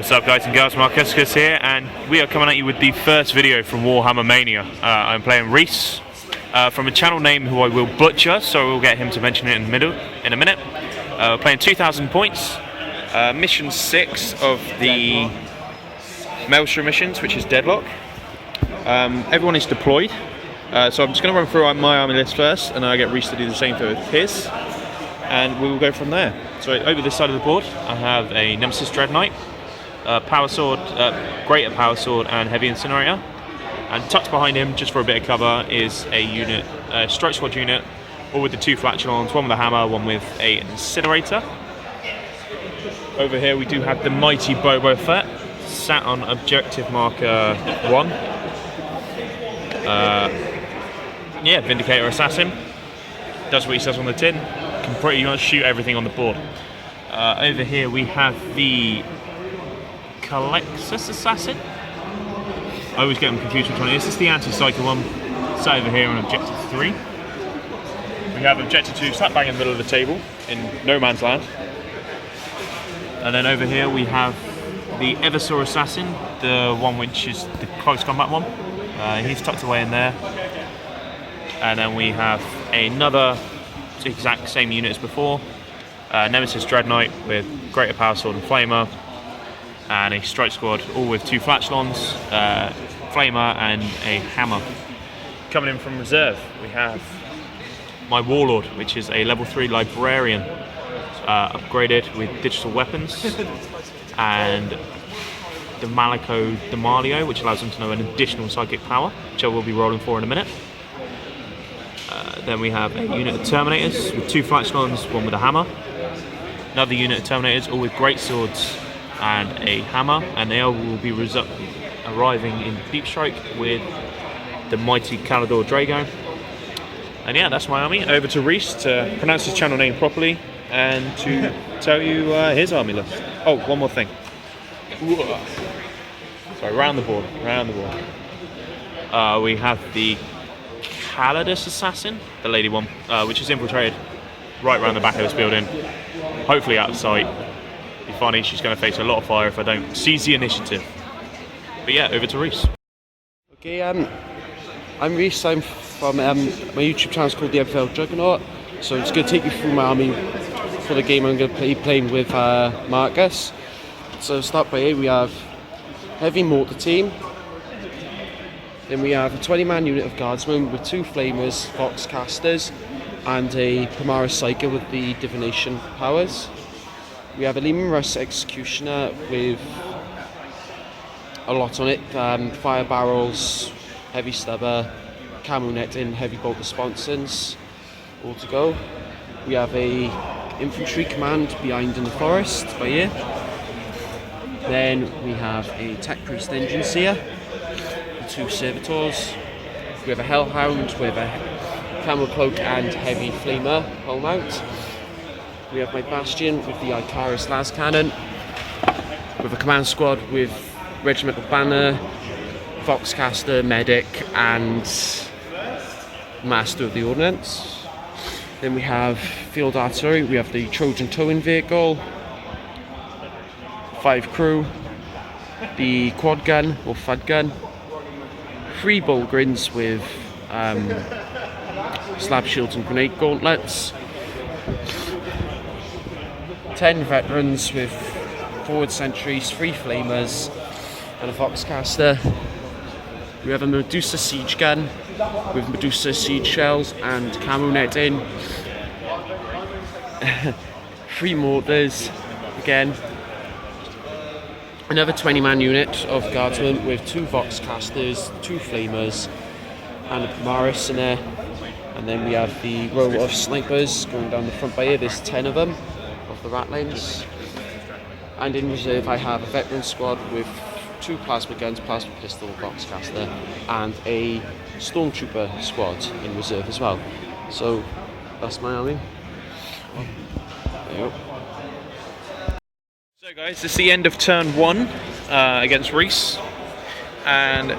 What's up, guys and girls? Marcus here, and we are coming at you with the first video from Warhammer Mania. I'm playing Reese from a channel name who I will butcher, so we'll get him to mention it in a minute. We're playing 2,000 points, mission 6 of the Maelstrom missions, which is Deadlock. Everyone is deployed, so I'm just going to run through my army list first, and then I'll get Reese to do the same for his, and we will go from there. So over this side of the board, I have a Nemesis Dread Knight, Power Sword, Greater Power Sword, and Heavy Incinerator. And tucked behind him, just for a bit of cover, is a unit, Strike Squad unit, all with the 2 flatulons, one with a hammer, one with an incinerator. Over here we do have the mighty Boba Fett, sat on objective marker 1. Yeah, Vindicator Assassin, does what he says on the tin, can pretty much shoot everything on the board. Over here we have the Calexus Assassin. I always get them confused which one it is. This is the anti-cycle one, sat over here on objective 3. We have objective 2 sat bang in the middle of the table in no man's land. And then over here we have the Eversaw Assassin, the one which is the close combat one. He's tucked away in there. And then we have another exact same unit as before, Nemesis Dread Knight with Greater Power Sword and Flamer, and a Strike Squad, all with 2 flatulons, Flamer and a hammer. Coming in from reserve, we have my Warlord, which is a level 3 Librarian, upgraded with digital weapons, and the Malico Demalio, which allows them to know an additional psychic power, which I will be rolling for in a minute. Then we have a unit of Terminators with 2 flatulons, one with a hammer. Another unit of Terminators, all with great swords and a hammer, and they all will be arriving in Deep Strike with the mighty Calador Drago. And yeah, that's my army. Over to Reese to pronounce his channel name properly and to tell you his army list. Oh, one more thing. Sorry, round the board. We have the Calidus Assassin, the lady one, which is infiltrated right around the back of this building, hopefully out of sight. Be funny, she's going to face a lot of fire if I don't seize the initiative. But yeah, over to Reese. Okay, I'm Reese. I'm from my YouTube channel is called The Everfell Juggernaut. So it's going to take you through my army for the game I'm going to be playing with Marcus. So start by here, we have Heavy Mortar Team. Then we have a 20-man unit of Guardsmen with 2 Flamers, Foxcasters, and a Primaris Psyker with the Divination powers. We have a Lehman Russ Executioner with a lot on it, fire barrels, heavy stubber, camo netting, heavy bolt responsons, all to go. We have a infantry command behind in the forest by here. Then we have a Tech Priest Engine Seer, 2 Servitors. We have a Hellhound with a Camel Cloak and Heavy Flamer hull mount. We have my Bastion with the Icarus Las Cannon, with a command squad with Regimental Banner, Foxcaster, Medic, and Master of the Ordnance. Then we have Field Artillery. We have the Trojan Towing Vehicle, 5 crew, the Quad Gun or Fud Gun, 3 Bullgrins with slab shields and grenade gauntlets, 10 veterans with forward sentries, 3 flamers, and a Foxcaster. We have a Medusa siege gun with Medusa siege shells and camo netting, 3 mortars again. Another 20-man unit of Guardsmen with 2 Voxcasters, 2 Flamers, and a Primaris in there. And then we have the row of snipers going down the front by here. There's 10 of them, of the Ratlings. And in reserve I have a veteran squad with 2 plasma guns, plasma pistol, Voxcaster, and a Stormtrooper squad in reserve as well. So that's my army. There you go. So guys, it's the end of turn 1 against Reese, and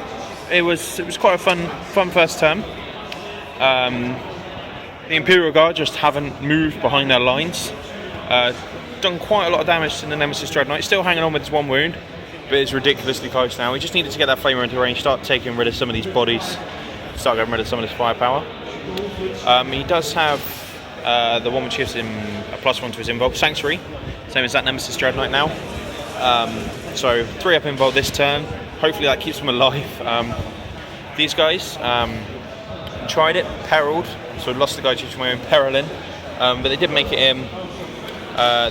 it was quite a fun first turn. The Imperial Guard just haven't moved behind their lines. Done quite a lot of damage to the Nemesis Dread Knight, still hanging on with his 1 wound. but it's ridiculously close now. We just needed to get that flamer into range, start taking rid of some of these bodies, start getting rid of some of this firepower. He does have the one which gives him a +1 to his invuln, Sanctuary, same as that Nemesis Dreadnought now. So 3 up invuln this turn. Hopefully that keeps him alive. These guys tried it, perilled, so lost the guy due to my own perilling, but they did make it in.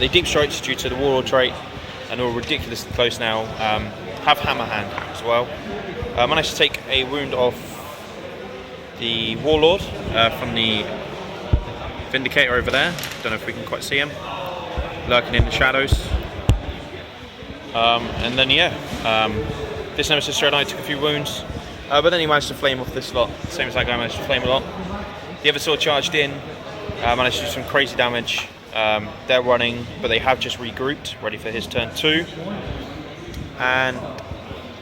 They deep strikes due to the Warlord trait, and all ridiculously close now. Have Hammer Hand as well. Managed to take a wound off the Warlord from the Vindicator over there. Don't know if we can quite see him, lurking in the shadows. And then this Nemesis Dreadnought took a few wounds, but then he managed to flame off this lot, same as that guy managed to flame a lot. The other sword charged in, managed to do some crazy damage. They're running, but they have just regrouped, ready for his turn 2. And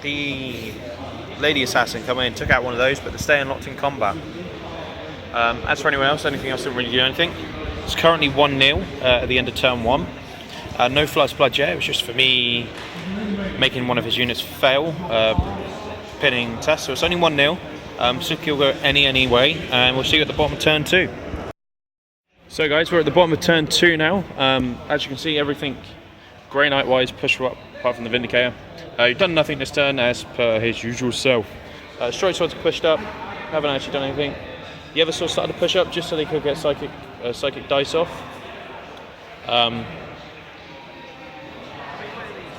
the Lady Assassin come in, took out one of those, but they're staying locked in combat. As for anyone else, anything else didn't really do anything. It's currently 1-0 at the end of turn 1. No Flood's Blood yet, it was just for me making one of his units fail, pinning test, so it's only 1-0. So he'll go any way, and we'll see you at the bottom of turn 2. So guys, we're at the bottom of turn 2 now. As you can see, everything Grey Knight wise pushed up, apart from the Vindicator. He's done nothing this turn as per his usual self. Strike Swords pushed up, haven't actually done anything. The other sword started to push up just so they could get psychic dice off.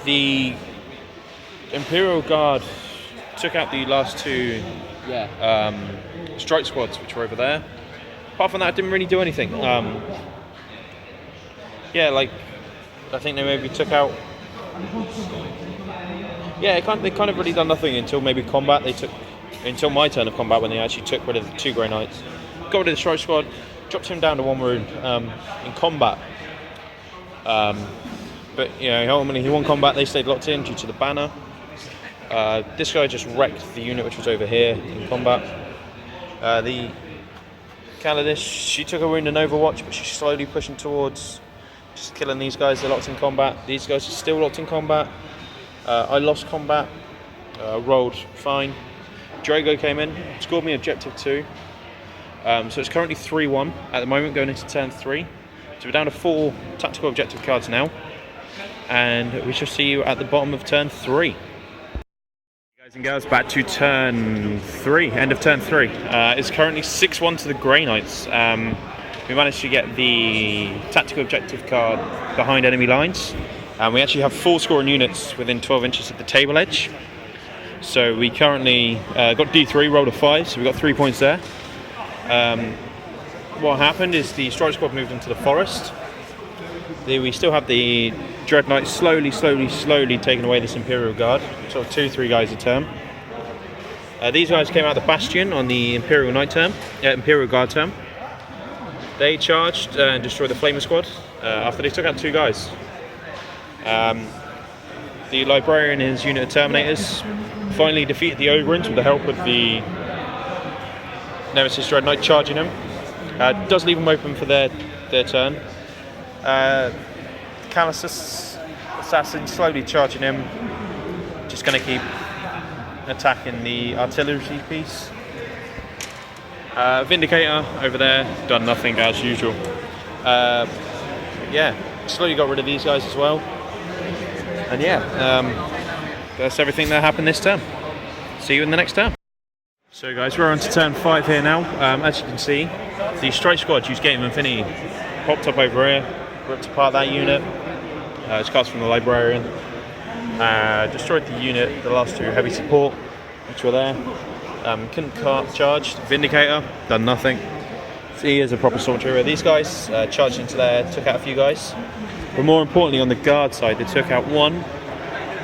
The Imperial Guard took out the last 2 strike squads which were over there. Apart from that, it didn't really do anything. I think they maybe took out. Yeah, they kind of really done nothing until maybe combat. Until my turn of combat when they actually took rid of the 2 Grey Knights. Got rid of the strike squad, dropped him down to 1 wound in combat. But ultimately he won combat. They stayed locked in due to the banner. This guy just wrecked the unit which was over here in combat. The Calidus, she took a wound in Overwatch, but she's slowly pushing towards just killing these guys. They're locked in combat. These guys are still locked in combat. I lost combat, rolled fine. Drago came in, scored me objective 2. So it's currently 3-1 at the moment, going into turn 3. So we're down to 4 tactical objective cards now, and we shall see you at the bottom of turn 3. Guys and girls, back to turn 3, end of turn 3. It's currently 6-1 to the Grey Knights. We managed to get the tactical objective card behind enemy lines. We actually have 4 scoring units within 12 inches of the table edge. So we currently got D3, rolled a 5, so we got 3 points there. What happened is the strike squad moved into the forest. We still have the Dread Knight slowly taking away this Imperial Guard, sort of 2-3 guys a turn. These guys came out of the Bastion on the Imperial Guard turn. They charged and destroyed the Flamer squad after they took out 2 guys. The Librarian and his unit of Terminators finally defeated the Ogrins with the help of the Nemesis Dread Knight charging them. Does leave them open for their turn. Callisus Assassin slowly charging him. Just going to keep attacking the artillery piece. Vindicator over there, done nothing as usual. Slowly got rid of these guys as well. And that's everything that happened this turn. See you in the next turn. So guys, we're on to turn 5 here now. As you can see, the strike squad used Gate of Infinity popped up over here, ripped apart that unit. It's cast from the Librarian. Destroyed the unit, the last 2 heavy support, which were there. Couldn't charge. Vindicator, done nothing. He is a proper soldier. These guys charged into there, took out a few guys. But more importantly, on the guard side, they took out 1,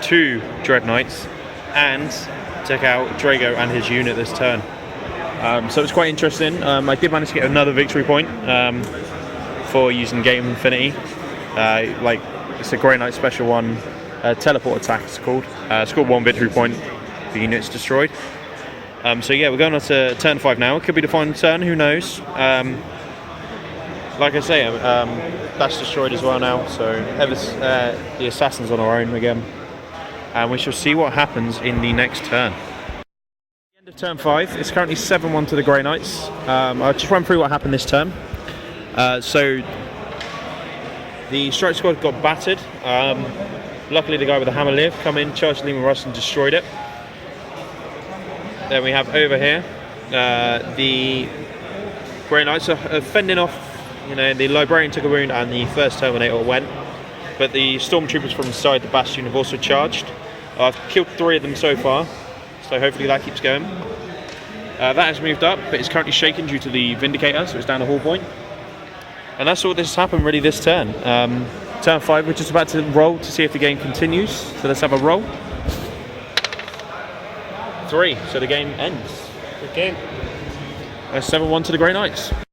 2 Dread Knights and took out Drago and his unit this turn. So it's quite interesting. I did manage to get another victory point for using Gate of Infinity. It's a Grey Knight special one, teleport attack it's called. Scored 1 victory point for units destroyed. We're going on to turn 5 now. It could be the final turn, who knows. Like I say, that's destroyed as well now, so the Assassin's on our own again. and we shall see what happens in the next turn. End of turn 5. It's currently 7-1 to the Grey Knights. I'll just run through what happened this turn. So the strike squad got battered. Luckily, the guy with the hammer live come in, charged Lehman Russ and destroyed it. Then we have over here the Grey Knights are fending off. The Librarian took a wound and the first Terminator went. But the Stormtroopers from inside the Bastion have also charged. I've killed 3 of them so far, so hopefully that keeps going. That has moved up, but it's currently shaken due to the Vindicator, so it's down a hull point. And that's all that's happened really this turn. Turn 5, we're just about to roll to see if the game continues. So let's have a roll. 3, so the game ends. Good game. 7-1 to the Grey Knights.